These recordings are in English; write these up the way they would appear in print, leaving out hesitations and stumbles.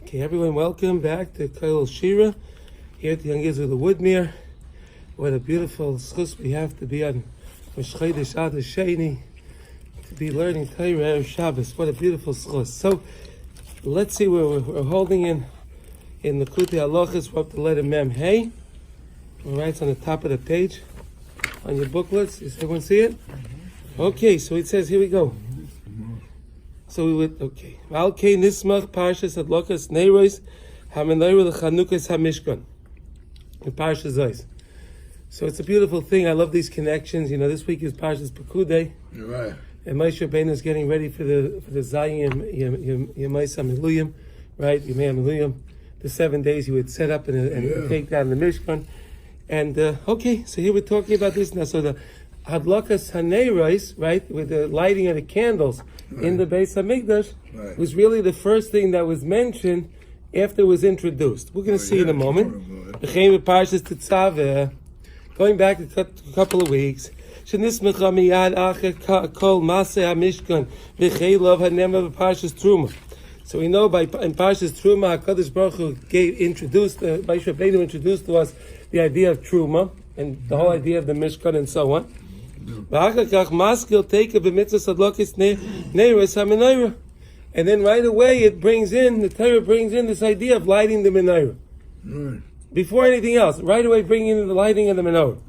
Okay, everyone, welcome back to Kail Shira here at the Young Israel of the Woodmere. What a beautiful schus we have to be on Rosh Chodesh Ad Sheni, to be learning Torah Erev Shabbos. What a beautiful schus. So let's see where we're holding in the Kuti Halachas. We're up to letter Mem Hey. All right, it's on the top of the page on your booklets. Does everyone see it? Okay, so it says, here we go. So we would, okay. Malkei Nismach Parshas Adlokas Neiros HaMenorah L'Chanukas HaMishkan. In Parshas Zois. So it's a beautiful thing. I love these connections. You know, this week is Parshas Pekudei. You're right. And Moshe Rabbeinu is getting ready for the Zayim Yemaisa Miluyim, right? Yemei Miluyim. The 7 days he would set up and take down the Mishkan. And okay, so here we're talking about this now. So the Hadlakas Haneiros, right, with the lighting of the candles in the Beis Hamikdash, was really the first thing that was mentioned after it was introduced. We're going to see in a moment. Going back a couple of weeks. So we know by in Parshas Truma, HaKadosh Baruch Hu introduced to us the idea of Truma and the whole idea of the Mishkan and so on. And then right away the Torah brings in this idea of lighting the menorah. Before anything else, right away bringing in the lighting of the menorah.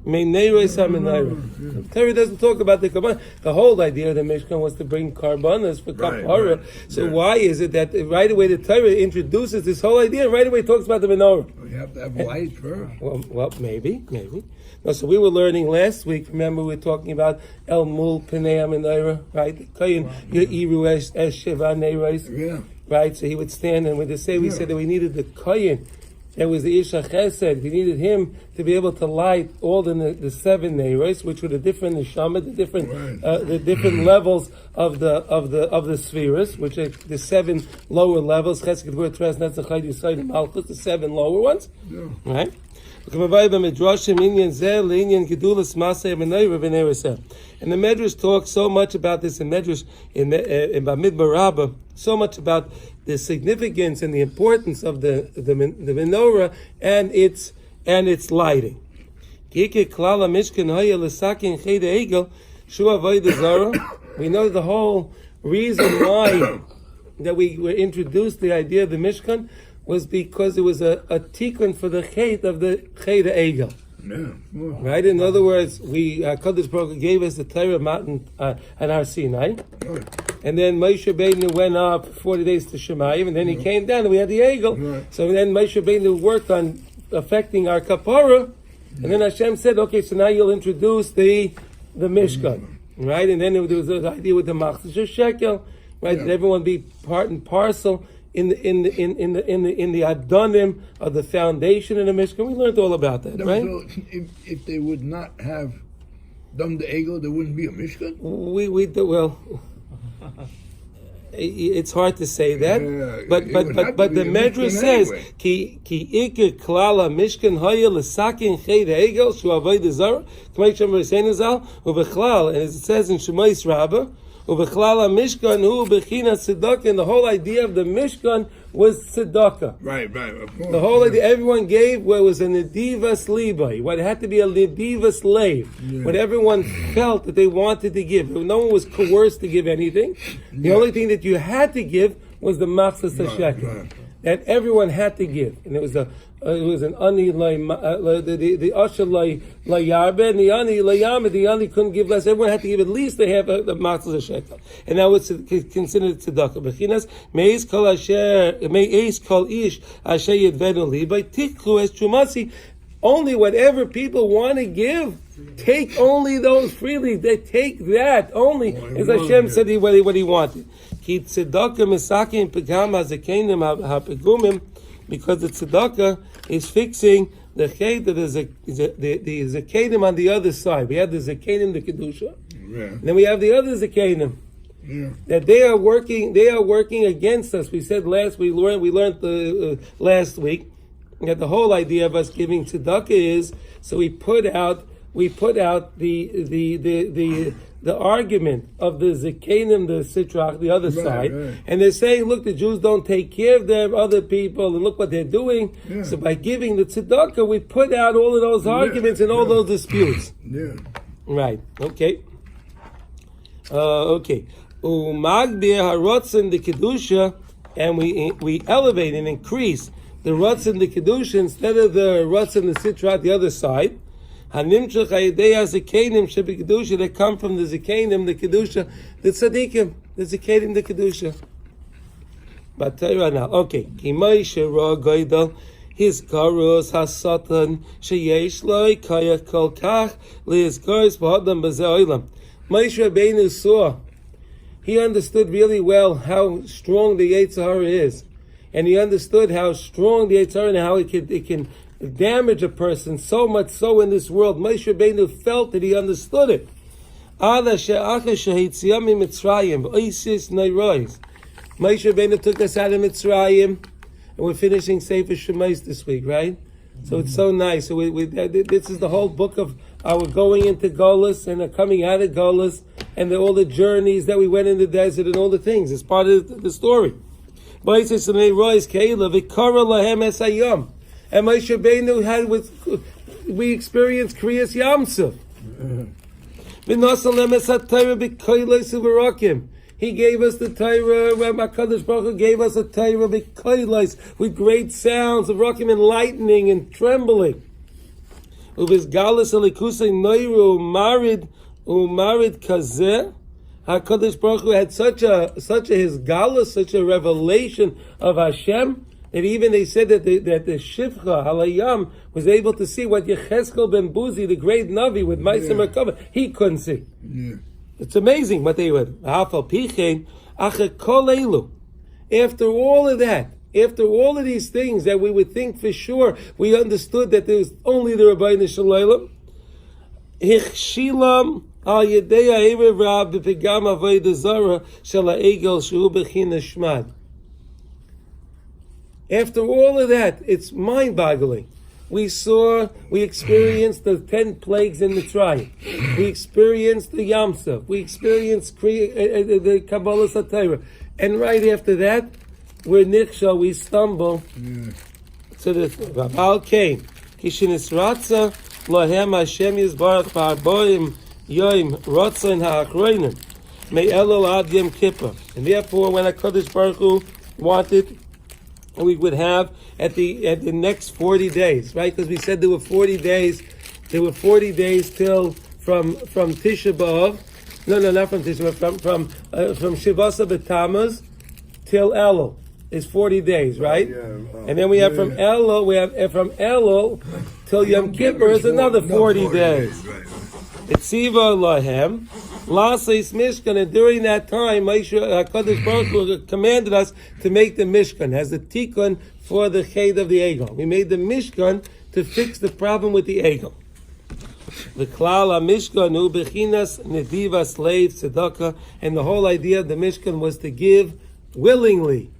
The Torah doesn't talk about the Kabbalah. The whole idea of the Mishkan was to bring karbanas for kapara. So why is it that right away the Torah introduces this whole idea and right away talks about the menorah? You have to have light first. Well, maybe. No, so we were learning last week. Remember, we were talking about El Mul Pnei HaMenorah, right? Kayin Ye'iru Es Sheva Neiros. Yeah. Right. So he would stand and we said that we needed the Kayin. That was the Isha Chesed. We needed him to be able to light all the 7 neiros, which were the different neshama, the different levels of the spheres, which are the 7 lower levels. Chesed, Gevurah, Teres, Netzach, Yisrael, and Malchus, the 7 lower ones. Yeah. Right. And the Medrash talks so much about this in Medrash in Bamidbar Rabbah, so much about the significance and the importance of the menorah and its lighting. We know the whole reason why that we were introduced the idea of the Mishkan was because it was a tikkun for the chet of the chet Egel. Yeah. Right? In other words, Kadosh Baruch Hu gave us the Torah mountain at Har Sinai. And then Moshe Rabbeinu went up 40 days to Shemayim, and then he came down and we had the Egel. So then Moshe Rabbeinu worked on affecting our kapara, and then Hashem said, okay, so now you'll introduce the Mishkan. Right? And then there was the idea with the Machzor Shekel, right? That everyone be part and parcel in the Adonim of the foundation of the Mishkan. We learned all about that, right? So if they would not have done the Egel, there wouldn't be a Mishkan? It's hard to say that, but the Medrash says ki ikir klala Mishkan haya l'sakin ched Egel shu avodah zara k'may shem v'seinu zal uvechlal, and as it says in Shemais Rabbah, Uvechlala Mishkan hu bechina tzedakah, and the whole idea of the Mishkan was tzedakah. Right, of course. The whole idea, everyone gave what was a nedivas libay, what had to be a nedivas slave, what everyone felt that they wanted to give. No one was coerced to give anything. The only thing that you had to give was the machzas shekel. That everyone had to give, and it was an ani the usher layarbe, and the ani layam, the ani couldn't give less. Everyone had to give at least a half of the machzor shekel, and that was considered tzedakah. Bechinas meis kol ish asher yedvenu li by tikhu es trumasi. Only whatever people want to give, take only those freely. They take that only, as Hashem said what he wanted. Ki tzedakah misakin pegam hazakenim hapegumim, because the tzedakah is fixing the chet that is the zakenim on the other side. We have the zakenim, the kedusha, and then we have the other zakenim. That they are working against us. We said last week, we learned last week that the whole idea of us giving tzedakah is so we put out the the argument of the Zikanim, the Sitrach, the other side, right. and they're saying, look, the Jews don't take care of their other people, and look what they're doing. Yeah. So by giving the tzedakah, we put out all of those arguments and all those disputes. Yeah. Right. Okay. Okay. Umagbir harotzen the kedusha, and we elevate and increase the rotzen the kedusha instead of the rotzen the sitrat, the other side. Hanimshach hayedeya zikenim shebi kedusha, that come from the zikenim, the kedusha, the tzadikim, the zikenim, the kedusha. But now, okay. Kimay shera goydal. His karus hasatan sheyesh loy kaya kol kach lizkars b'hadam b'zeh olam. Moshe Rabbeinu saw, he understood really well how strong the Yetzer Hara is, and he understood how strong the Yetzer Hara and how it can damage a person so much so in this world. Moshe Rabbeinu felt that he understood it. Moshe Rabbeinu took us out of Mitzrayim. And we're finishing Sefer Shemais this week, right? So it's so nice. So this is the whole book of our going into Golus and coming out of Golus and all the journeys that we went in the desert and all the things. It's part of the story. And Moshe Rabbeinu we experienced Kriyas Yamsuf. He gave us the Torah, HaKadosh Baruch Hu gave us a Torah with great sounds of Rakim and lightning and trembling. U'vizgalus alikusei noiru marid kazeh. HaKadosh Baruch Hu had such a his galus, such a revelation of Hashem, that even they said that the Shifcha Halayam was able to see what Yecheskel ben Buzi, the great Navi with Ma'aseh Merkava, he couldn't see. Yeah. It's amazing what they would. After all of that, after all of these things that we would think for sure, we understood that there was only the Rabbeinu Shalom. Hichshilam al yedei ha'erev rab b'pegam avodah zara shel ha'egel shehu b'chin hashmad. After all of that, it's mind-boggling. We experienced the 10 plagues in Mitzrayim. We experienced the Yamsuf. We experienced the Kabbalah Satira. And right after that, we're nichshel, we stumble to the Rabal came. Kishinisratza lohem Hashem yizbarach ba'arboim yoim rotzen ha'achroinim me'elul ad yom kippur. And therefore, when HaKadosh Baruch Hu wanted, we would have at the next 40 days, right? Because we said there were 40 days. There were 40 days till from Tisha B'Av. No, not from Tisha B'Av. From Shivasa B'Tammuz till Elul is 40 days, right? And then we have from Elul. We have from Elul till Yom Kippur is another 40 days. Etziva Lahem. Lasais Mishkan, and during that time, HaKadosh Baruch Hu commanded us to make the Mishkan as a tikkun for the Ched of the Egel. We made the Mishkan to fix the problem with the Egel. The Klal HaMishkan hu bechinas nediva slave tzedakah, and the whole idea of the Mishkan was to give willingly,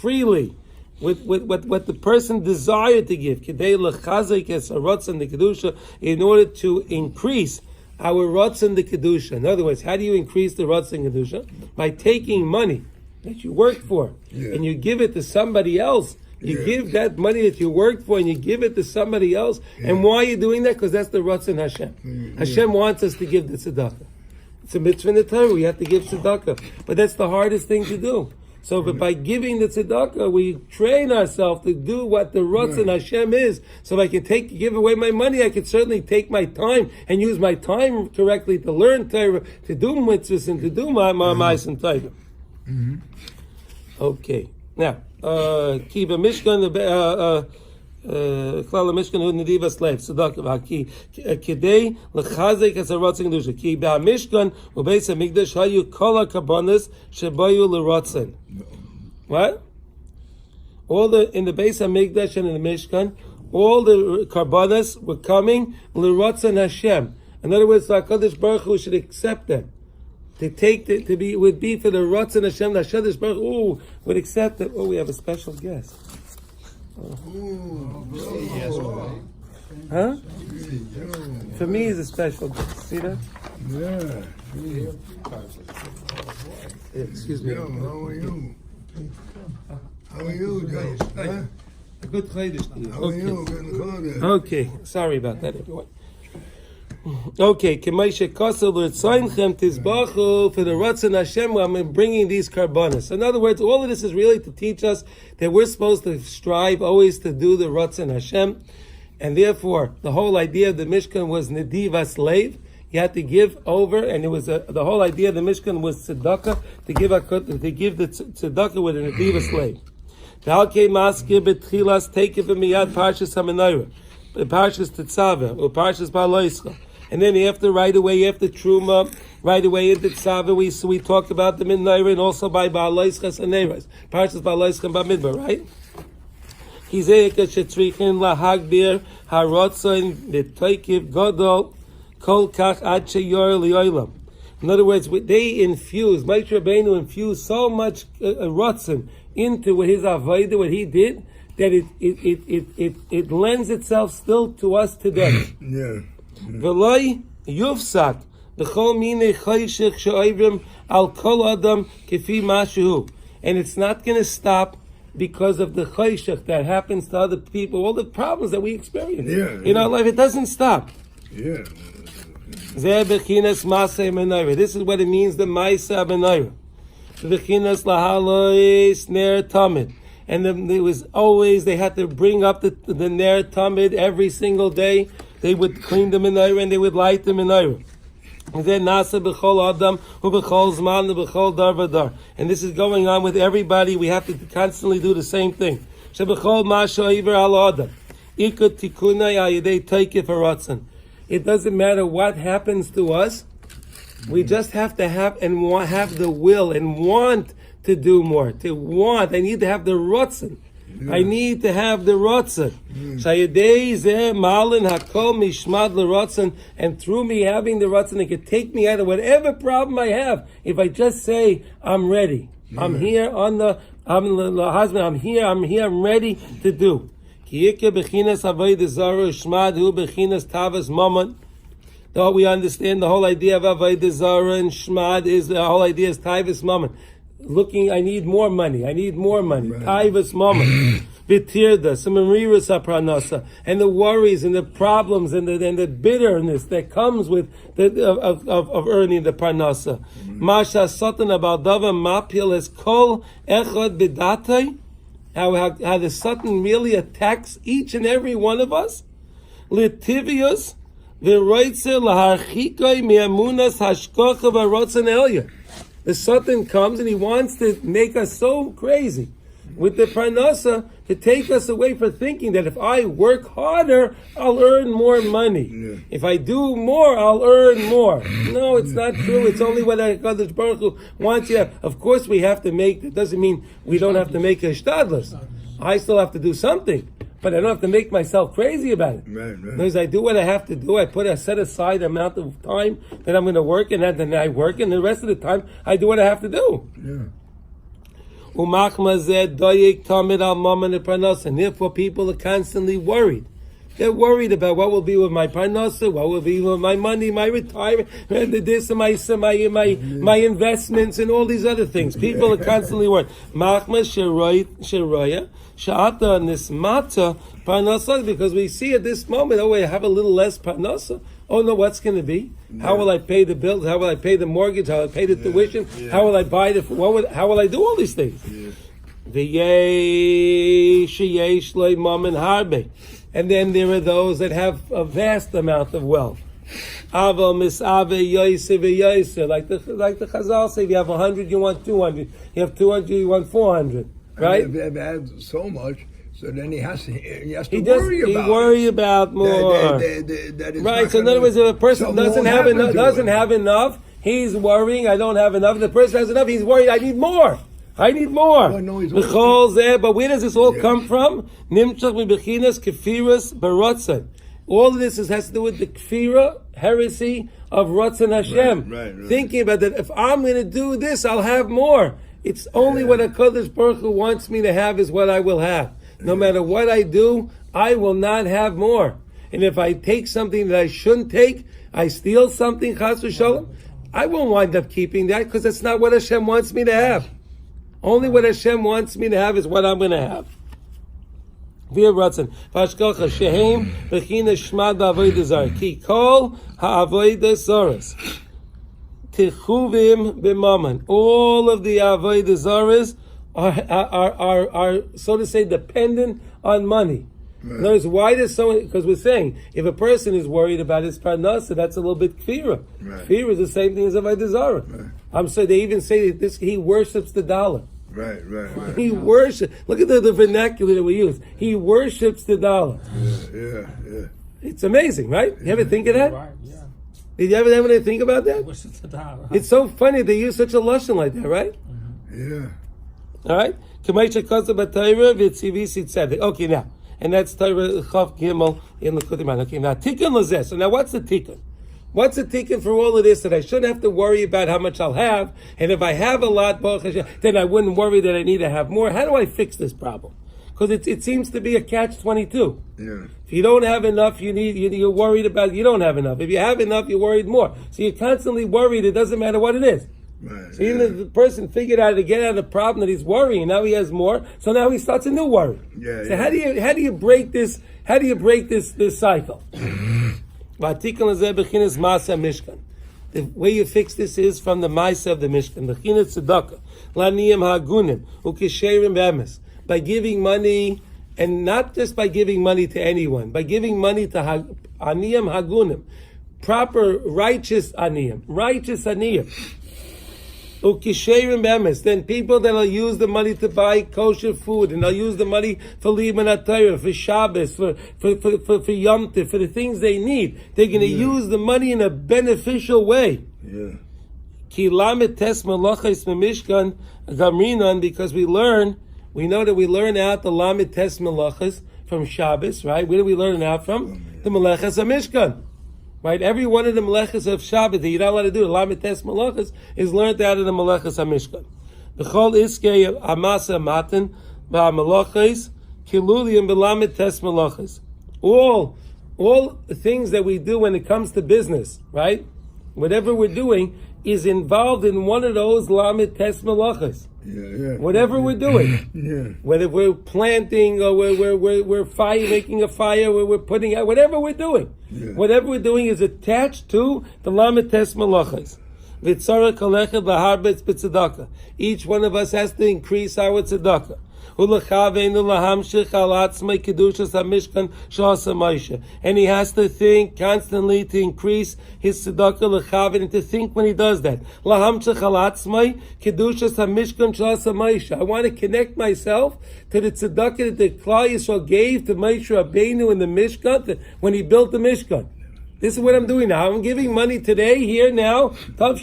freely, with what the person desired to give, Kidei lechazik es harotzen the kedusha, in order to increase our Ratzon the Kedusha. In other words, how do you increase the Ratzon Kedusha? By taking money that you worked for and you give it to somebody else. You give that money that you worked for and you give it to somebody else. And why are you doing that? Because that's the Ratzon Hashem. Hashem wants us to give the tzedakah. It's a mitzvah in the Torah. We have to give tzedakah. But that's the hardest thing to do. So but by giving the tzedakah, we train ourselves to do what the Ratzon Hashem is. So if I can give away my money, I can certainly take my time and use my time correctly to learn Torah, to do mitzvahs, and to do my ma'as and Torah. Okay. Now, Kiba Mishkan, Klal Mishkan hu nediva slave tzedakah ki kidei lechazek as a Ratzon kedusha ki ba'Mishkan u'beis hamikdash hayu kol hakabanos shebayu l'Ratzon. What? In the Beis Hamikdash and in the Mishkan, all the karbanos were coming l'Ratzon Hashem. In other words, HaKadosh Baruch Hu should accept them. Would be for the Ratzon Hashem. The HaKadosh Baruch Hu would accept it. Oh, we have a special guest. Huh? For me, it's a special day. See that? Yeah. Excuse me. Yo, how are you? How are you, Joe? Huh? A good Chodesh. How are you? Good Chodesh. Okay, sorry about that, everyone. Okay, Kemaisha Kosel L'Tzoinchem Tizbachu for the Ratzon Hashem. I'm bringing these karbanos. In other words, all of this is really to teach us that we're supposed to strive always to do the Ratzon Hashem, and therefore the whole idea of the Mishkan was Nediva slave. You had to give over, and it was the whole idea of the Mishkan was tzedaka to give the tzedaka with a Nediva slave. V'alkei maskir betchilas take it from miyad parshas hamanayra, parshas tetzaveh or parshas ba'loischa. And then after Truma, right away into Tzava, we talk about the Midnaira and also by Ba'aloischa and Neiras. Parshas Ba'aloischa and Ba'midbar, right? Hizeika shetrichin lahagbir harotzain v'toikiv godol kol kach ad sheyor li'olam. In other words, they infused, Moshe Rabbeinu infused so much rotzen into what his avodah, what he did, that it lends itself still to us today. Yeah. V'loi yufsak b'chol minei choshech she'oivrim al kol adam kefi mashu, and it's not going to stop because of the choshech that happens to other people, all the problems that we experience in our life. It doesn't stop. Yeah. Zeh bechinas masei menayra. This is what it means, the ma'aseh menayra. Bechinas lahalois ner tamid. And then it was always, they had to bring up the ner tamid every single day. They would clean the menorah and they would light the menorah. And then nasa b'chol adam hu b'chol zman b'chol dar v'dar. And this is going on with everybody. We have to constantly do the same thing. Sheb'chol ma she'iver al adam. Ikut tikunai ayidei teikif haratzon. It doesn't matter what happens to us. We just have to have the will and want to do more. To want. I need to have the ratzon. I need to have the rotzen. And through me having the rotzen, it can take me out of whatever problem I have. If I just say, I'm ready. I'm here I'm the husband. I'm here. I'm ready to do. Though we understand the whole idea of Avodah Zarah and Shmad is the whole idea is Taivas Mammon. I need more money. Taivas Mammon. Vitirda, some Mariras Apranasa, and the worries and the problems and the bitterness that comes with of earning the Parnasa. Masha Satan about Dava Mapil is Kol Echad Bidatay. How the Satan really attacks each and every one of us. Litivius Viroitze Laharchikai Miamunas Hashkocha Varotzen Elia. The Satan comes and he wants to make us so crazy with the Parnasa to take us away from thinking that if I work harder, I'll earn more money. Yeah. If I do more, I'll earn more. No, it's not true. It's only what HaKadosh Baruch Hu wants you. Of course we have to make, that doesn't mean we don't have to make a shtadlus. I still have to do something. But I don't have to make myself crazy about it. Right. Because I do what I have to do. I set aside the amount of time that I'm going to work, and then I work, and the rest of the time I do what I have to do. Yeah. And therefore people are constantly worried. They're worried about what will be with my parnasa, what will be with my money, my retirement, this, my investments, and all these other things. People are constantly worried. Sha'ata nismata parnasa, because we see at this moment, I have a little less parnasa. Oh no, what's going to be? Yeah. How will I pay the bills? How will I pay the mortgage? How will I pay the tuition? Yeah. How will I buy how will I do all these things? And then there are those that have a vast amount of wealth. Like the Chazal say, if you have 100, you want 200. You have 200, you want 400. Right? If you have so much, so then he has to worry about more. Right. So in other words, if a person doesn't have enough, he's worrying. I don't have enough. If the person has enough, he's worried. I need more. But where does this all come from? All of this has to do with the kfira, heresy of Ratzon Hashem. Right. Thinking about that, if I'm going to do this, I'll have more. It's only what HaKadosh Baruch Hu wants me to have is what I will have. No matter what I do, I will not have more. and if I take something that I shouldn't take, I steal something, chas v'shalom, I won't wind up keeping that because that's not what Hashem wants me to have. Only what Hashem wants me to have is what I'm going to have. V'ya ratzon v'ashkocha shehem b'china shmad ha'avodah zarah ki kol ha'avodah zaras tichuvim b'mammon. All of the avodah zaras are so to say dependent on money. Right. In other words, why does someone? Because we're saying if a person is worried about his parnasa, that's a little bit kfira. Right. Kfira is the same thing as avodah zarah. Right. I'm sorry, they even say that he worships the dollar. Right. He worships. Look at the vernacular that we use. He worships the dollar. Yeah. It's amazing, right? You ever think of that? Right, yeah. Did you ever think about that? Worships the dollar. It's so funny they use such a lashon like that, right? Yeah. All right. Okay, now. And that's Torah Chav Gimel in the Kudiman. Okay, now Tikkun Lazeh. So now what's the Tikkun? What's the Tikkun for all of this? That I shouldn't have to worry about how much I'll have, and if I have a lot, then I wouldn't worry that I need to have more. How do I fix this problem? Because it seems to be a catch-22. Yeah. If you don't have enough, you're worried about you don't have enough. If you have enough, you're worried more. So you're constantly worried. It doesn't matter what it is. Right, so even if the person figured out to get out of the problem that he's worrying, now he has more. So now he starts a new worry. So how do you break this? How do you break this cycle? Mishkan. The way you fix this is from the Maisa of the Mishkan. The tezduka, laniyim hagunim ukisherim be'emes, by giving money, and not just by giving money to anyone, by giving money to aniyim hagunim, proper righteous aniyim. Ukisherim be'emes, then people that'll use the money to buy kosher food, and they'll use the money for Liman HaTorah, for Shabbos, for Yom Tov, for the things they need. They're going to use the money in a beneficial way. Ki lamet tes malachos Mishkan gamrinan, because we know that we learn out the lamet tes malachos from Shabbos, right? Where do we learn it out from? The malachos of Mishkan. Right, every one of the melechas of Shabbat that you're not allowed to do, the lamet tes melechas, is learned out of the melechas hamishkan. B'chol iskei amasa matan v'amelachas kiluliim b'lamet tes melechas. All things that we do when it comes to business, right? Whatever we're doing is involved in one of those lamet tes melechas. Whatever we're doing, whether we're planting or we're making a fire, we're putting out, whatever we're doing is attached to the lamet tes melachos. V'tzarech halechet laharbetz b'tzedakah. Each one of us has to increase our tzedakah. And he has to think constantly to increase his tzedakah and to think when he does that. I want to connect myself to the tzedakah that the Klal Yisrael gave to Moshe Rabbeinu in the Mishkan when he built the Mishkan. This is what I'm doing now. I'm giving money today, here, now. I'm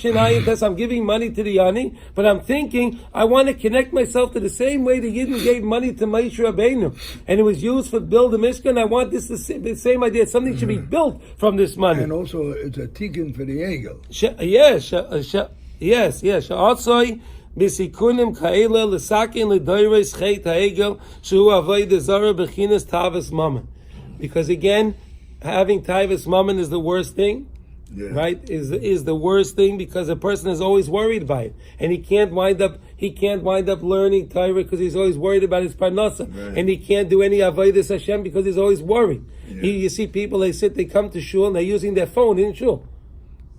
giving money to the Yani, but I'm thinking, I want to connect myself to the same way the Yidden gave money to Moshe Rabbeinu. And it was used for build the Mishkan. I want the same idea. Something should be built from this money. And also, it's a tikkun for the egel. Yes. Also, Bisikunim ka'ela l'sakin l'doyres chet ha'egel shu avodah zarah b'chinas tavas mammon. Because again, having taivas mammon is the worst thing, right? Is the worst thing, because a person is always worried by it, and he can't wind up learning Torah because he's always worried about his parnasa, and he can't do any avodas Hashem because he's always worried. You see people, they come to shul and they're using their phone in shul.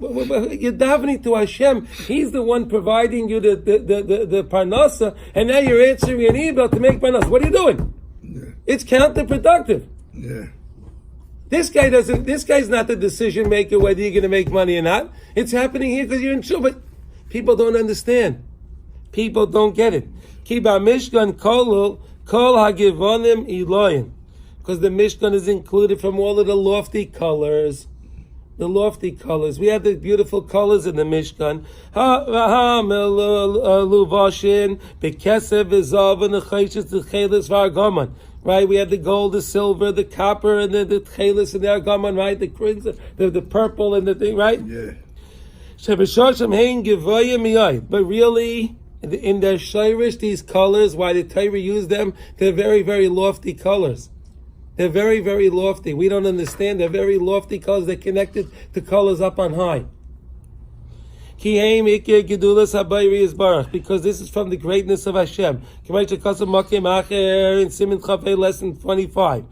You're davening to Hashem. He's the one providing you the parnasa, and now you're answering an email to make parnasa. What are you doing? It's counterproductive. This guy's not the decision maker whether you're going to make money or not. It's happening here because you're in shul, but people don't understand. People don't get it. Kiba Mishkan kol hagivonim iloyin. Because the Mishkan is included from all of the lofty colors. We have the beautiful colors in the Mishkan. Right, we have the gold, the silver, the copper, and the tchelis and the argaman, right? The crimson, the purple and the thing, right? But really, in their shirish, these colors, why the Torah used them, they're very, very lofty colors. They're very, very lofty. We don't understand. They're very lofty colors. They're connected to colors up on high. Because this is from the greatness of Hashem. In Siman Chafei, lesson 25.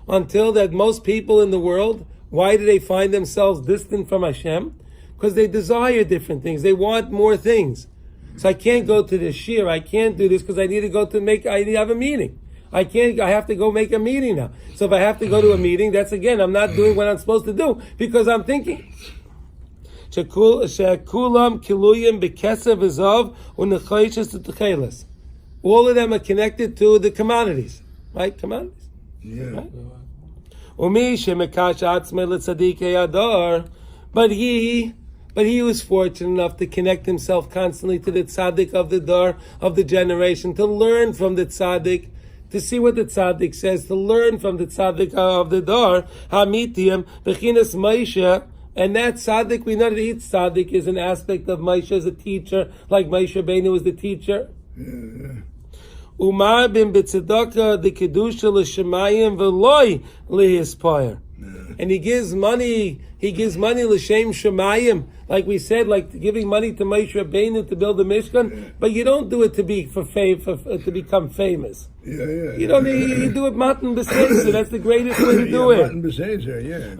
Until that most people in the world, why do they find themselves distant from Hashem? Because they desire different things. They want more things. So I can't go to the shir. I can't do this because I need to go to I need to have a meeting. I have to go make a meeting now. So if I have to go to a meeting, that's again, I'm not doing what I'm supposed to do because I'm thinking. All of them are connected to the commodities. Right? Commodities. Yeah. Right? But he was fortunate enough to connect himself constantly to the tzaddik of the dar of the generation, to learn from the tzaddik, to see what the tzaddik says, to learn from the tzaddik of the dar, Hamitiyam, Bechinas Moshe, and that tzaddik, we know that each tzaddik is an aspect of Moshe as a teacher, like Moshe Rabbeinu was the teacher. Umar bin B'tzedakah the kedusha l'shemayim v'loi lihispire. And he gives money l'shem shemayim, like we said, like giving money to Moshe Rabbeinu to build the Mishkan, but you don't do it to be to become famous. You don't need, you do it matan b'seisa. That's the greatest way to do it. Matan b'seisa, yeah.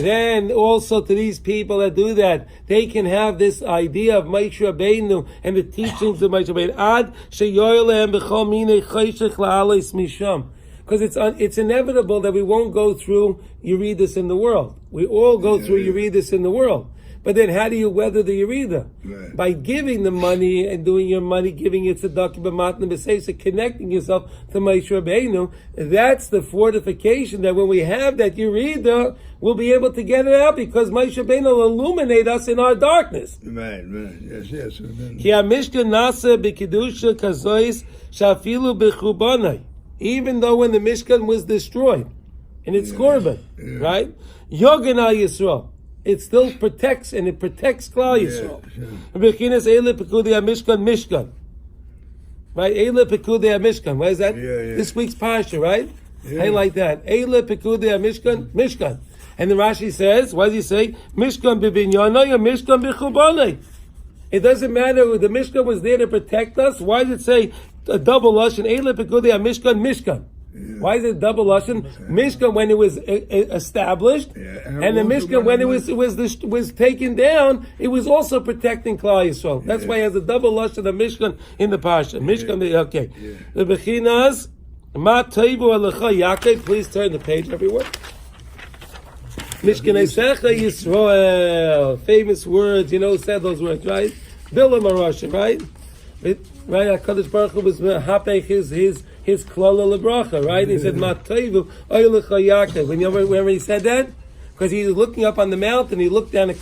Then also to these people that do that, they can have this idea of Moshe Rabbeinu and the teachings of Moshe Rabbeinu. Ad sheyoylehem b'chol minei choshech la'alos misham. Because it's inevitable that we won't go through Yeridus in the world. We all go through Yeridus in the world. But then how do you weather the Yerida? Right. By giving the money and doing your money, giving it tzedakah b'matan b'seisa, connecting yourself to Moshe Rabbeinu. That's the fortification that when we have that Yerida, we'll be able to get it out because Moshe Rabbeinu will illuminate us in our darkness. Right. Yes. Ki ha-mishkan nasa b'kedusha kazois shafilu b'chubanai. Even though when the Mishkan was destroyed, and it's korban, right? Yogana Yisrael. It still protects, and it protects Klal Yisrael. Bechinas Eile Pekudei Mishkan. Right? Eile Pekudei Mishkan. What is that? This week's parsha, right? I like that. Eile Pekudei Mishkan. And the Rashi says, what does he say? Mishkan b'binyanai, Mishkan b'chubanai. It doesn't matter, the Mishkan was there to protect us. Why does it say a double lashon? Eile Pekudei Mishkan. Why is it double lashon? Mishkan when it was established, and the Mishkan when it was taken down, it was also protecting Klal Yisrael. That's why it has a double lashon of Mishkan in the parsha. Mishkan, okay. The Bechinas Ma Toivu Alecha Yaakov. Please turn the page, everyone. Mishkan Eisecha Yisrael. Famous words, who said those words, right? Bilam Arasha, right? Right, HaKadosh Baruch Hu was hapech his klala lebracha, right? He said, "Matayvu oylecha Yaakov." When he said that, because he was looking up on the mountain, he looked down and he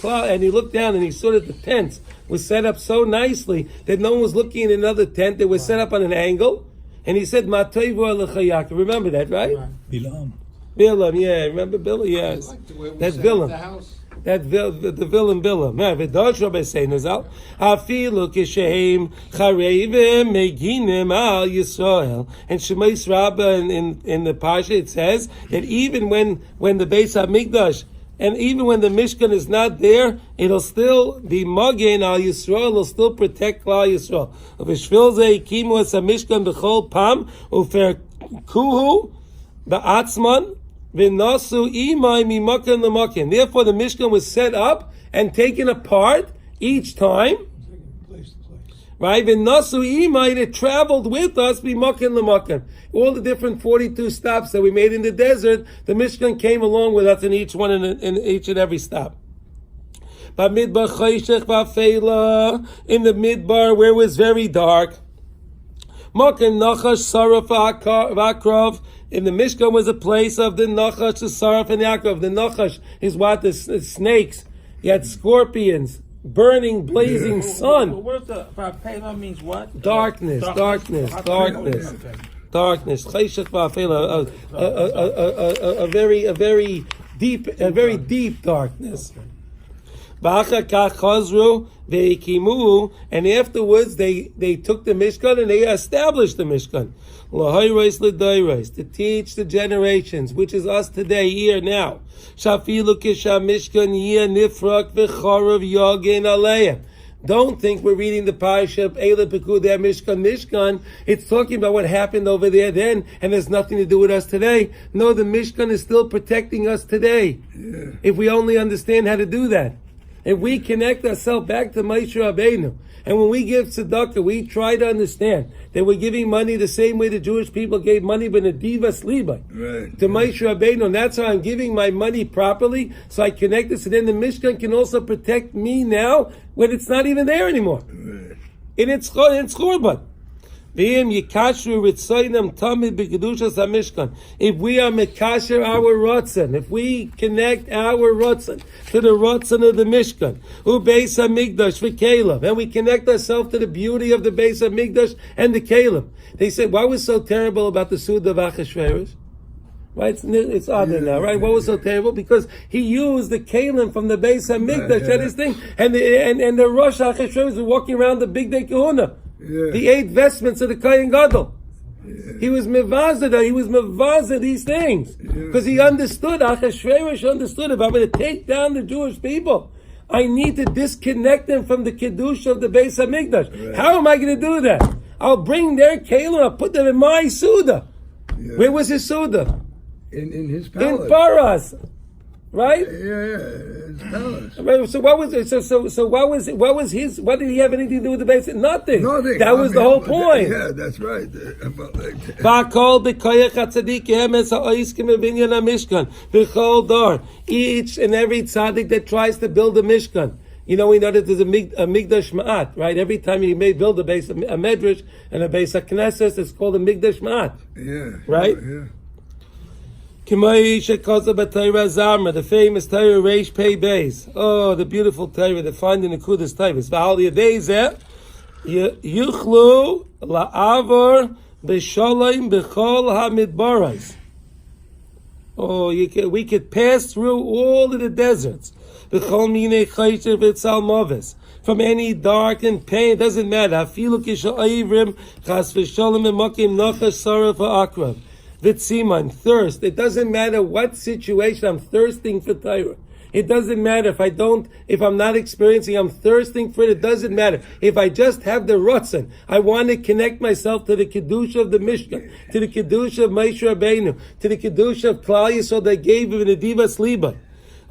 saw that the tents was set up so nicely that no one was looking in another tent. They were set up on an angle, and he said, "Matayvu oylecha Yaakov." Remember that, right? Bilam, yeah. Remember Bilam? Yes, that's Bilam. That the villain Bilam. V'dosh Rabbi say Nazal. Hafilu kisheim charevim meginim al Yisrael. And Shemais Rabbah in the Parsha it says that even when the Beis Hamikdash and even when the Mishkan is not there, it'll still be Magen al Yisrael. It'll still protect Klal Yisrael. V'shvil ze ikimu es Mishkan b'chol pam ufer kuhu ba'atzman. Therefore, the Mishkan was set up and taken apart each time. Right? It traveled with us. All the different 42 stops that we made in the desert, the Mishkan came along with us in each one, in each and every stop. In the Midbar, where it was very dark. In the Mishkan was a place of the Nachash, the Saraf, and Yaakov. The Nachash is what? The snakes. You had scorpions, burning, blazing sun. The word Pela means what? Darkness. darkness, cheshach va'afela, a very deep darkness. And afterwards they took the Mishkan and they established the Mishkan. To teach the generations, which is us today, here now. Don't think we're reading the parasha of Eila Pekudei Mishkan. It's talking about what happened over there then, and there's nothing to do with us today. No, the Mishkan is still protecting us today. Yeah. If we only understand how to do that. If we connect ourselves back to Moshe Rabbeinu, and when we give tzedakah, we try to understand that we're giving money the same way the Jewish people gave money by Nedivas Libai to Moshe Rabbeinu, and that's how I'm giving my money properly, so I connect this, and then the Mishkan can also protect me now when it's not even there anymore. Right. And it's Churban. If we are mekasher our rotzen, if we connect our rotzen to the rotzen of the Mishkan, Beis HaMikdash for Caleb, and we connect ourselves to the beauty of the Beis HaMikdash and the Caleb. They said, what was so terrible about the Suda of Achashverosh? Right, it's other now, right? What was so terrible? Because he used the kalim from the Beis HaMikdash and his thing, and the Rosh Achashverosh was walking around the big day kahuna. Yeah. The 8 vestments of the Kohen Gadol. Yeah. He was mevazah these things. Because he understood, Achashverosh understood, if I'm going to take down the Jewish people, I need to disconnect them from the Kiddush of the Beis HaMikdash. Right. How am I going to do that? I'll bring their kalim, I'll put them in my Suda. Yeah. Where was his Suda? In his palace. In Paras. Right? His palace. Right, so what was it? So what was his? What did he have anything to do with the base? Nothing. That was the whole point. Yeah, that's right. Each and every tzaddik that tries to build a Mishkan. You know, we know that there's a Migdash Ma'at, right? Every time you may build a base, a Medrash and a base of Knesset, it's called a Migdash Ma'at. Yeah. Right? Yeah. The famous Torah Reish Pei Beis. Oh, the beautiful Torah that find in the Kudas Taivas. V'al yedei zeh yuchlu la'avor b'sholem b'chol ha'midbaros. Oh, we could pass through all of the deserts. B'chol minei chayshir v'tzal moves. From any dark and pain, it doesn't matter. Afilu kisha'ayivrim chas v'sholem emokim nochash sarah v'akrav. Vitziman, thirst. It doesn't matter what situation, I'm thirsting for Torah. It doesn't matter if I'm not experiencing, I'm thirsting for it. It doesn't matter. If I just have the rotzen, I want to connect myself to the Kiddush of the Mishkan, to the Kiddush of Moshe Rabbeinu, to the Kiddush of Klal Yisrael that gave him in the Divas Liba.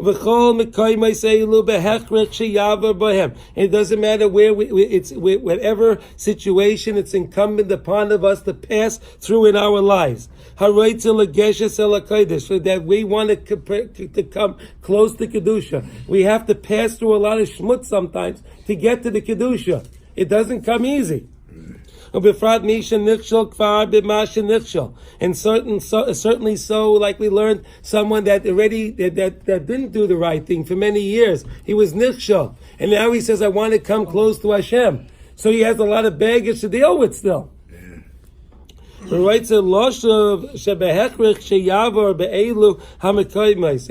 It doesn't matter whatever situation it's incumbent upon of us to pass through in our lives. So that we want to come close to Kedusha. We have to pass through a lot of shmutz sometimes to get to the Kedusha. It doesn't come easy. And certainly so, like we learned, someone that already that didn't do the right thing for many years. He was nichshel, and now he says, "I want to come close to Hashem." So he has a lot of baggage to deal with still. And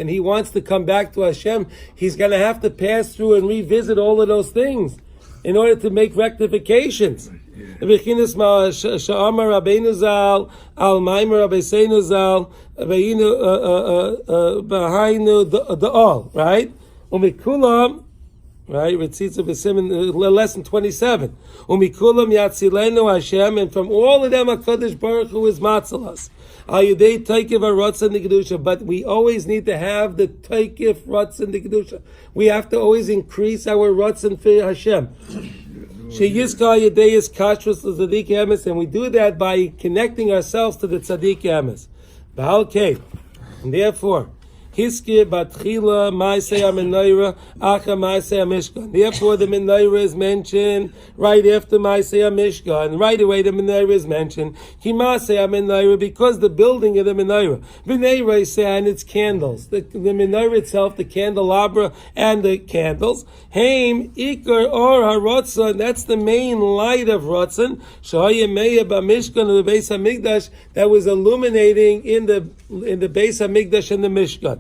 he wants to come back to Hashem. He's going to have to pass through and revisit all of those things in order to make rectifications. Right? Right, lesson 27. Umikulam yatzilenu Hashem, and from all of them HaKadosh Baruch Hu is matzalas. Al yedei taikif haratzon d'kedusha, but we always need to have the taikif ratzon d'kedusha. We have to always increase our ratzon for Hashem. Sheyizka yedei is kashrus l'tzadik emes, and we do that by connecting ourselves to the tzadik emes. Ba'al kei, and therefore, Hiskir batchila ma'aseh hamenorah acha ma'aseh hamishkan. Therefore, the menorah is mentioned right after ma'aseh hamishkan. Right away, the menorah is mentioned. Ki ma'aseh hamenorah, because the building of the menorah. V'nei reiseh, and its candles. The menorah itself, the candelabra and the candles. Haim ikar or harotzon. That's the main light of rotzon. Shahaya meya b'mishkan of the Beis Hamikdash that was illuminating in the Beis Hamikdash and the Mishkan.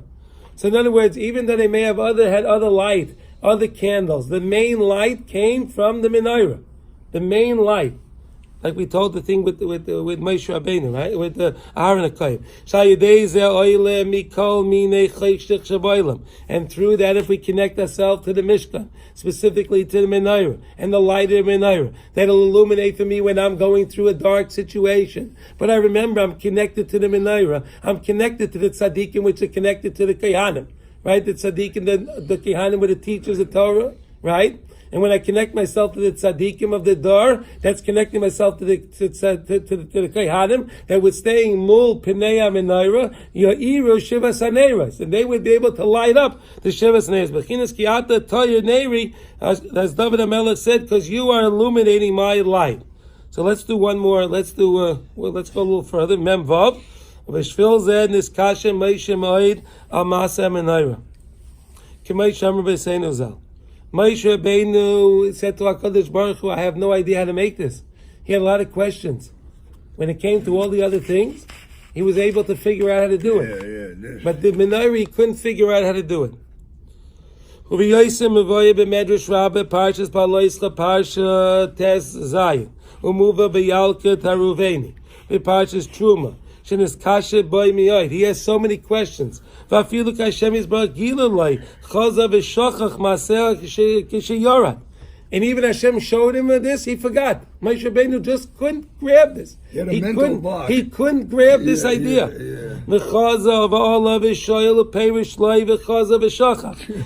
So in other words, even though they may have had other light, other candles, the main light came from the menorah. The main light. Like we told the thing with Moshe Rabbeinu, right? With the Aaron HaKohen. And through that, if we connect ourselves to the Mishkan, specifically to the menorah, and the light of the menorah, that'll illuminate for me when I'm going through a dark situation. But I remember I'm connected to the menorah. I'm connected to the tzaddikim, which are connected to the Kehanim, right? The tzaddikim, the Kehanim were the teachers of Torah, right? And when I connect myself to the tzaddikim of the Dor, that's connecting myself to the Kehanim that was staying mul Pnei HaMenorah, Ya'iru Shivas HaNeiros, and they would be able to light up the Shivas HaNeiros. Bechinas Kiata Toyer Neiri, as David HaMelech said, because you are illuminating my light. So let's do one more. Let's go a little further. Mem Vav. V'shvil zed niskashem Moshe Moed al Maseh HaMenorah. K'may Shamar B'Seinu Zal. Moshe Rabbeinu said to HaKadosh Baruch Hu, I have no idea how to make this. He had a lot of questions. When it came to all the other things, he was able to figure out how to do it. But the menorah, he couldn't figure out how to do it. U'v'yosim mevoyeh b'medrash rabbah parshas Paloischa parsha tes zayin. Umuva b'yalka taruveni. B'parshas Truma. Shenis kashe boy miyot. He has so many questions. V'afilu kashem yisbarach gilalei chazav v'shachach maseh kisheyorat. And even Hashem showed him this, he forgot. Moshe Rabbeinu just couldn't grab this. He couldn't grab this idea.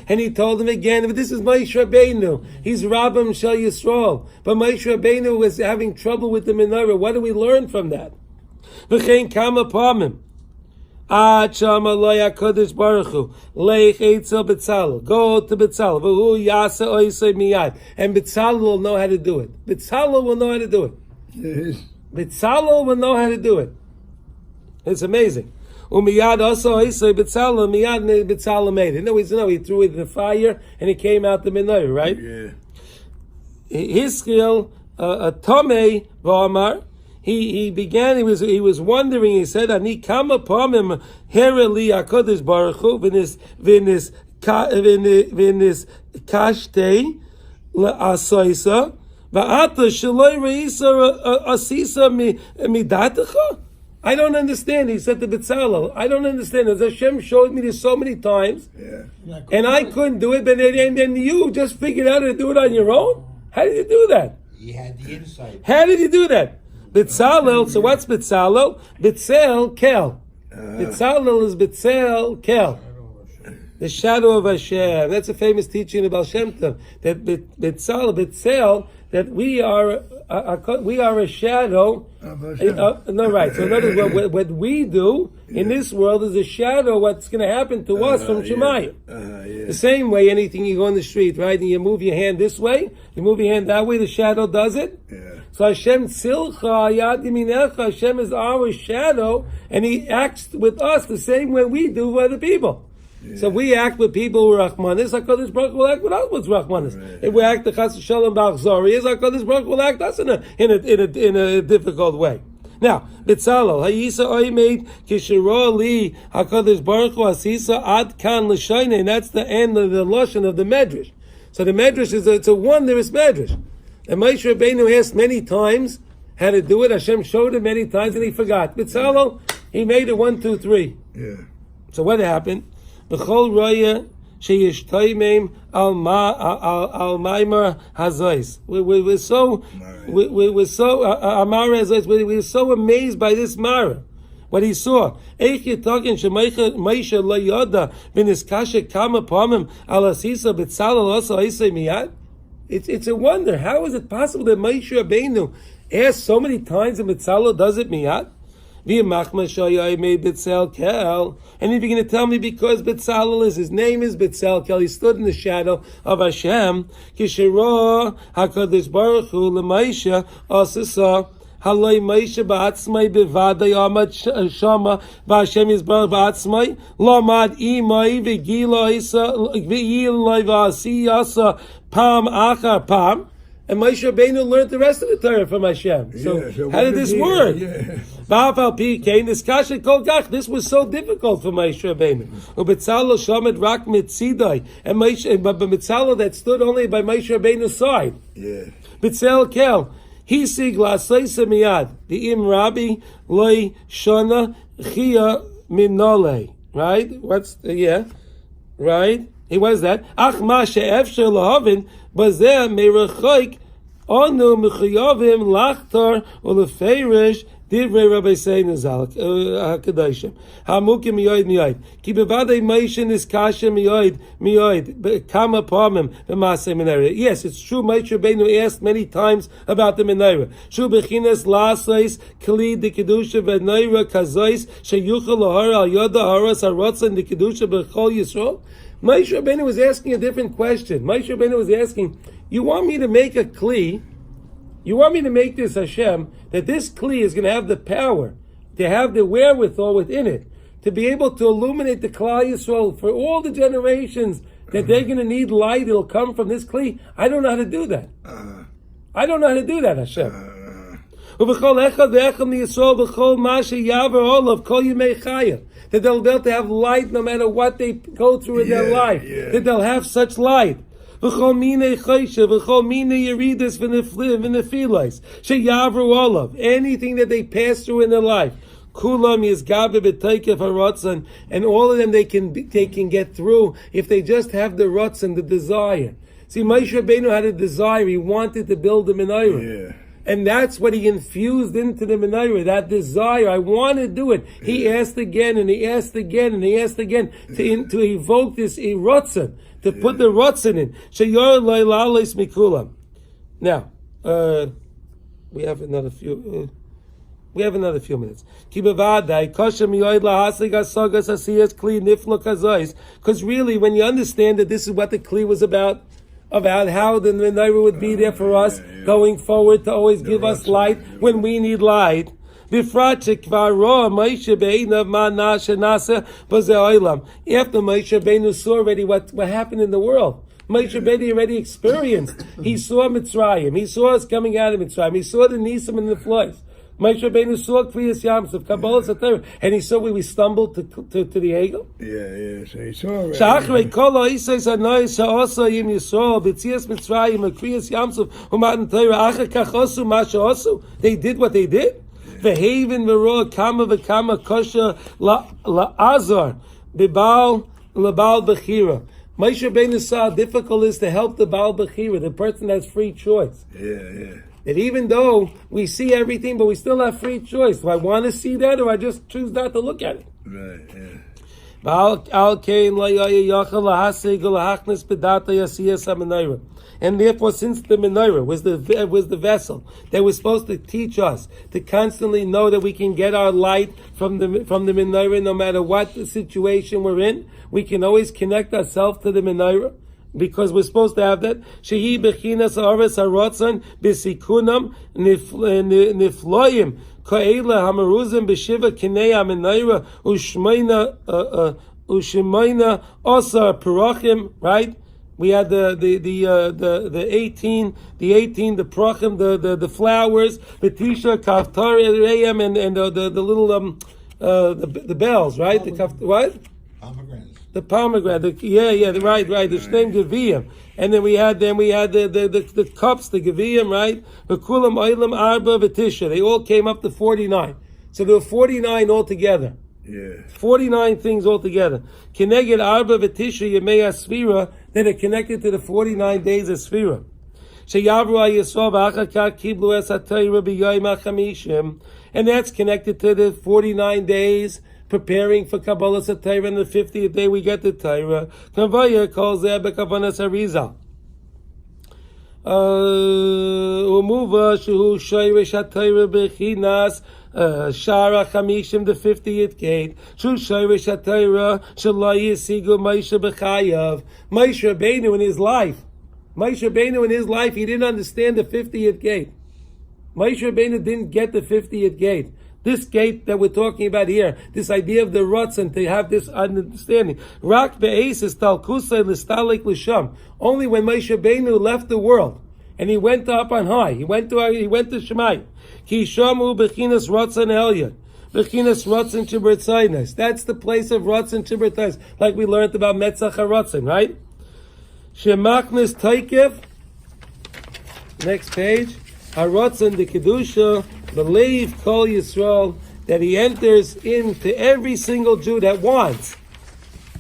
And he told him again, but this is Moshe Rabbeinu. He's Rabbim Shel Yisrael. But Moshe Rabbeinu was having trouble with the menorah. What do we learn from that? V'chein kama pamim. Ad shama lo HaKadosh Baruch Hu leich eitzel B'tzalel. Go to B'tzalel. V'hu yasa oisei miyad. And B'tzalel will know how to do it. B'tzalel will know how to do it. Yes. B'tzalel will know how to do it. It's amazing. Umiyad also oisei B'tzalel. Miyad B'tzalel made it. No, he threw it in the fire and it came out the menorah, right? Yeah. His skill, Tomei v'amar. He was wondering, he said, Ani kama pamim hereli HaKadosh Baruch Hu v'nis kashtei la'asoisa v'ata shaloi reisa asisa midatecha. I don't understand. He said to B'tzalel, I don't understand. As Hashem showed me this so many times, and I couldn't do it, but then you just figured out how to do it on your own? How did you do that? He had the insight. How did you do that? B'tzalel, so what's B'tzalel? B'tzel kel. B'tzalel is B'tzel kel. The shadow of Hashem. That's a famous teaching of Baal Shem Tov. That B'tzel, that we are a shadow. No, right. So in other words, what we do in this world is a shadow of what's going to happen to us from Shemayim. The same way, anything you go on the street, right, and you move your hand this way, you move your hand that way, the shadow does it. So Hashem Tzilcha Yad Yaminecha, Hashem is our shadow, and He acts with us the same way we do with other people. So we act with people who are Rachmanis, HaKadosh Baruch Hu will act with us with Rachmanis. If we act the Chas Shalom B'Achzorius, HaKadosh Baruch Hu will act us in a difficult way. Now, B'tzalel, Hayisa Oimed Kishiro Li HaKadosh Baruch Hu Asisa Ad Kan L'Shoinei, and that's the end of the Lashon of the Medrash. So the Medrash it's a wondrous Medrash. And Moshe Rabbeinu asked many times how to do it. Hashem showed him many times and he forgot. B'tzalel, he made it 1, 2, 3. Yeah. So what happened? B'chol roya sheyishtoimim al maimar hazois. We were so amar hazois. We were so amazed by this mara. What he saw. Eich yitokin sheMoshe lo yoda b'niskashe kama pamim al asisa b'tzalel also isay miyad. It's a wonder. How is it possible that Moshe Rabbeinu asked so many times and B'tzalel does it miyad? Via Machma Shayai made B'Tzelkel. And if you're going to tell me because B'Tzalel his name is B'Tzelkel, he stood in the shadow of Hashem, Kishira HaKadosh Baruch Hu L'Maisha Asasa Halay Maisha Ba'atzmai B'Vadai Amad Shama Ba'Hashem Yisbarach Ba'atzmai Lamad Imai V'Gila Isa V'Yilai V'Asi Yasa Pam Achar Pam. And Moshe Rabbeinu learned the rest of the Torah from Hashem. So how did this work? This was so difficult for Moshe Rabbeinu. And Mitzalo that stood only by Moshe Rabbeinu's side. B'tzel kel. He sig la'asaysa miyad. The im rabbi loy shona chia minole. Right? Right? He was that. Ach ma she'efsher lahavin bazeh merechoik onu mechiyavim lachtar ulefeirish divrei Rabbi Seinu Zal HaKadoshim hamukim miyoid miyoid ki bevadei Moshe niskasha miyoid kama pamim b'masei menorah. Yes, it's true. Moshe Rabbeinu asked many times about the menorah. Shu bechinas lasais kli de kedusha v'menorah kazais sheyuchal lahara al yoda haras harotzen de kedusha b'chol Yisrael. Moshe Rabbeinu was asking a different question. Moshe Rabbeinu was asking, you want me to make a kli? You want me to make this Hashem, that this kli is going to have the power, to have the wherewithal within it, to be able to illuminate the Klal Yisrael for all the generations that they're going to need light, it'll come from this kli? I don't know how to do that. I don't know how to do that, Hashem. That they'll be able to have light no matter what they go through in their life. That they'll have such light. Anything that they pass through in their life. And all of them they can get through if they just have the rotzen, the desire. See, Moshe Rabbeinu had a desire. He wanted to build a menorah. And that's what he infused into the menorah, that desire. I want to do it. He asked again, and he asked again, and he asked again, to evoke this rotzen, to put the rotzen in. Now, we have another few minutes. Because really, when you understand that this is what the kli was about how the menorah would be there for us going forward to always give us light when we need light. After Moshe Rabbeinu saw already what happened in the world. Moshe Rabbeinu already experienced. He saw Mitzrayim. He saw us coming out of Mitzrayim. He saw the Nisim and the flies. Moshe Rabbeinu saw Kriyas Yamsuf, Kabbalah Satorah, and he saw where we stumbled to the Hegel. So he saw it. Sha'achrei kol ha'isais ha'nois sha'osa yim Yisrael b'tzias Mitzrayim Kriyas Yamsuf u'matan Torah achar kach osu ma she'osu. They did what they did. V'heven v'roa kama v'kama kosher la'azar b'bal l'bal b'chira. Moshe Rabbeinu saw how difficult it is to help the Baal Bechira, the person that has free choice. That even though we see everything, but we still have free choice. Do I want to see that, or I just choose not to look at it? And therefore, since the menorah was the vessel that was supposed to teach us to constantly know that we can get our light from the menorah, no matter what the situation we're in, we can always connect ourselves to the menorah. Because we're supposed to have that. Shehi bechinas haaretz harotzon b'sikunam nifloyim ka'ela hamaruzim b'shiva kinei hamenayra u'shemaina osar perachim. Right? We had the 18 the perachim, the flowers, b'tisha kaftar re'em and the little the bells. Right? What? The pomegranate, right. The Shnei Geviyim, and then we had the cups, the Geviyim, right? V'kulam oilam arba v'tisha. They all came up to 49. So there were 49 altogether. 49 things altogether. Keneged arba v'tisha yemei asfira that are connected to the 49 days of Sfira. Sheyavru ha'yisrael v'achakak kiblu es ha'torah b'yoyim ha'chamishim, and that's connected to the 49 days. Preparing for Kabbalah Satorah, and the 50th day we get the Torah. Konvaya calls there Bekavanas Harizal. Umuva Shu Shayrish HaTorah Bechinas Shara Chamishim, the 50th gate. Shu Shayrish HaTorah Shalai Yisigu Moshe B'chayav. Moshe Rabbeinu in his life, he didn't understand the 50th gate. Moshe Rabbeinu didn't get the 50th gate. This gate that we're talking about here, this idea of the Ratzon, to have this understanding. Rak be'esis talkusay l'stalik l'sham. Only when Moshe Rabbeinu left the world and he went up on high, he went to Shemayim. Ki shamu bechinas Ratzon elyon. Bechinas Ratzon Tibertzainas. That's the place of Ratzon Tibertzainas, like we learned about Metzach HaRatzon, right? Shemaknes Taikev. Next page. HaRatzon the Kedusha. Believe Kol Yisrael, that he enters into every single Jew that wants.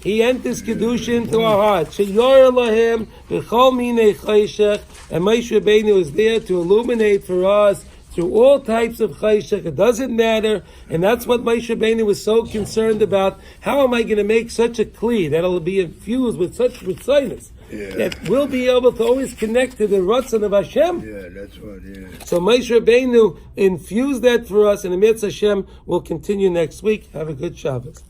He enters Kedusha into our heart. Sheyor Elohim v'chol minei chayshech, and Moshe Rabbeinu is there to illuminate for us through all types of chayshech. It doesn't matter, and that's what Moshe Rabbeinu was so concerned about. How am I going to make such a kli that'll be infused with such ritzaynus? That we'll be able to always connect to the Ratzon of Hashem. Yeah, that's what, So Moshe Rabbeinu infused that for us, and the Mitzvah Hashem will continue next week. Have a good Shabbos.